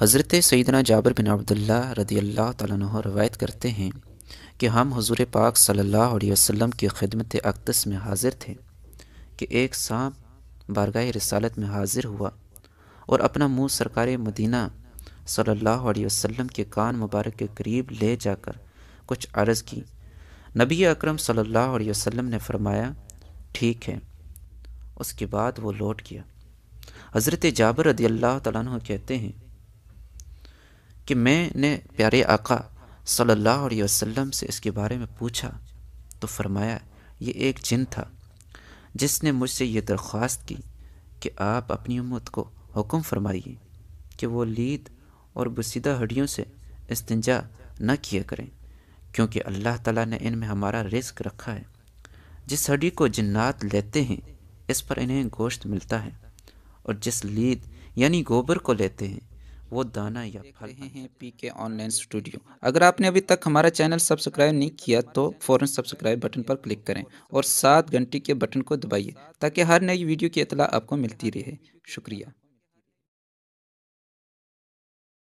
حضرت سیدنا جابر بن عبداللہ رضی اللہ تعالیٰ عنہ روایت کرتے ہیں کہ ہم حضور پاک صلی اللہ علیہ وسلم کی خدمت اقدس میں حاضر تھے کہ ایک سانپ بارگاہ رسالت میں حاضر ہوا اور اپنا منہ سرکار مدینہ صلی اللہ علیہ وسلم کے کان مبارک کے قریب لے جا کر کچھ عرض کی۔ نبی اکرم صلی اللہ علیہ وسلم نے فرمایا ٹھیک ہے، اس کے بعد وہ لوٹ گیا۔ حضرت جابر رضی اللہ تعالیٰ عنہ کہتے ہیں کہ میں نے پیارے آقا صلی اللہ علیہ وسلم سے اس کے بارے میں پوچھا تو فرمایا یہ ایک جن تھا جس نے مجھ سے یہ درخواست کی کہ آپ اپنی امت کو حکم فرمائیے کہ وہ لید اور بسیدہ ہڈیوں سے استنجا نہ کیا کریں، کیونکہ اللہ تعالیٰ نے ان میں ہمارا رزق رکھا ہے۔ جس ہڈی کو جنات لیتے ہیں اس پر انہیں گوشت ملتا ہے، اور جس لید یعنی گوبر کو لیتے ہیں وہ دانہ یا پھل رہے ہیں۔ پی کے آن لائن اسٹوڈیو، اگر آپ نے ابھی تک ہمارا چینل سبسکرائب نہیں کیا تو فوراً سبسکرائب بٹن پر کلک کریں اور ساتھ گھنٹی کے بٹن کو دبائیے تاکہ ہر نئی ویڈیو کی اطلاع آپ کو ملتی رہے۔ شکریہ۔